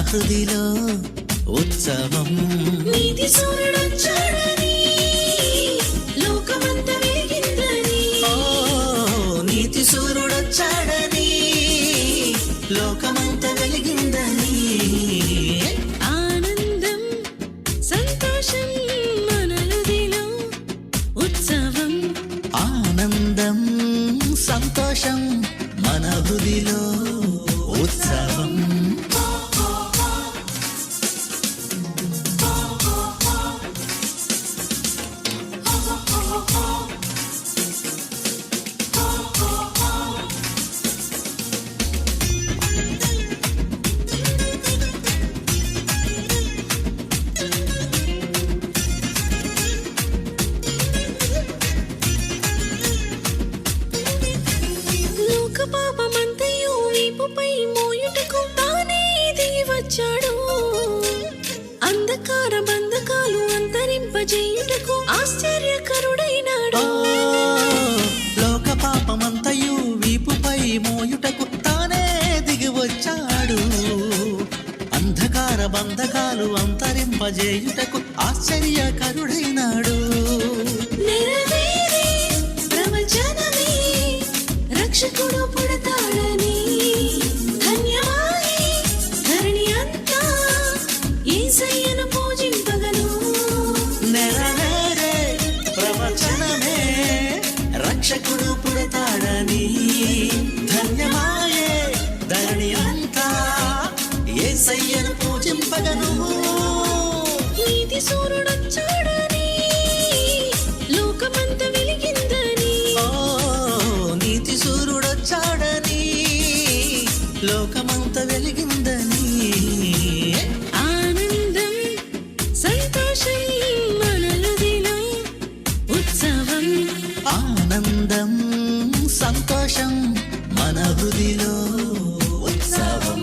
హృదిలో ఉత్సవం. నీతి సూర్యుడొచ్చాడని లోకమంతా వెలిగిందని. ఓ నీతి సూర్యుడొచ్చాడని లోకమంతా వెలిగిందని. ఆనందం సంతోషం మన హృదిలో ఉత్సవం. ఆనందం సంతోషం మన హృదిలో ఉత్సవం. లోక పాపమంతయు వీపుపై మోయుటకు తానే దిగి వచ్చాడు. అంధకార బంధకాలు అంతరింపజేయుటకు ఆశ్చర్యకరుడైనాడు. లోక పాపమంతయు వీపుపై మోయుటకు తానే దిగి వచ్చాడు. అంధకార బంధకాలు అంతరింపజేయుటకు ఆశ్చర్యకరుడైనాడు. నెరవేరే ప్రవచనమే రక్షకుడు పుడతాడని. ధన్యమాయే ధరణి అంతా యేసయ్యను పూజింపగను. నెరవేరే ప్రవచనమే రక్షకుడు పుడతాడని. ధన్యమాయే ధరణి అంతా యేసయ్యను పూజింపగను. నీతి సూర్యుడొచ్చాడని లోకమంతా వెలిగిందని. ఓ నీతి సూర్యుడొచ్చాడని లోకమంతా వెలిగిందని. ఆనందం సంతోషం మన హృదిలో ఉత్సవం. ఆనందం సంతోషం మన హృదిలో ఉత్సవం.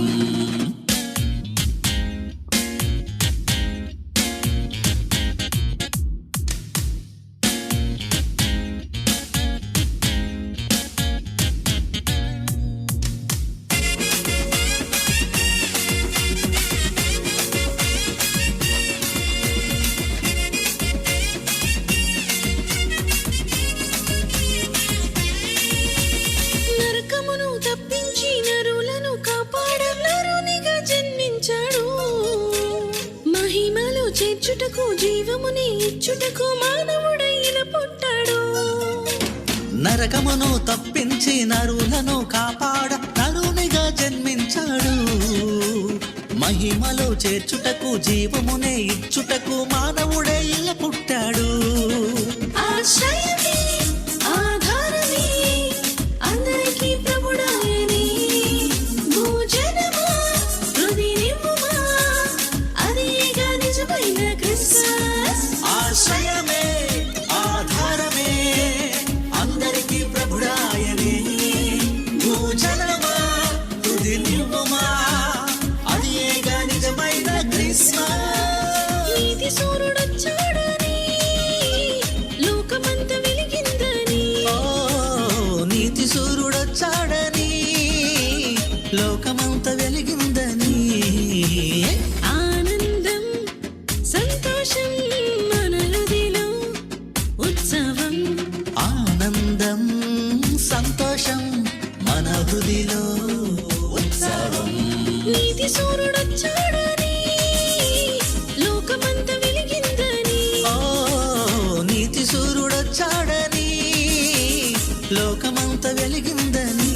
నరకమును తప్పించి నరులను కాపాడ నరునిగా జన్మించాడు. మహిమలు చేర్చుటకు జీవముని ఇచ్చుటకు మానవుడైన పుట్టాడు. నరకమును తప్పించి నరులను కాపాడ నరునిగా జన్మించాడు. మహిమలో చేర్చుటకు జీవమునే ఇచ్చుటకు మానవుడే ఇలా పుట్టాడు. ఆశ్రయమే ఆధారమే అందరికీ ప్రభుడాయనే. భోజనమా హృదయనివ్వుమా అదేగా నిజమైన క్రిస్మస్. ఆశ్రయమే ఆధారమే అందరికీ ప్రభుడాయనే. భూజనమా తుది నివ్వుమా అదేగా నిజమైన క్రిస్మస్. నీతి సూర్యుడొచ్చాడని లోకమంతా వెలిగిందని. ఓ నీతి సూర్యుడొచ్చాడని లోకమంతా వెలిగిందని. ఆనందం సంతోషం మన హృదిలో ఉత్సవం. ఆనందం సంతోషం మన హృదిలో ఉత్సవం. నీతి సూర్యుడొచ్చాడని లోకమంతా వెలిగిందని. ఓ నీతి సూర్యుడొచ్చాడని లోకమంతా వెలిగిందని.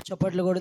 చప్పట్లు కూడా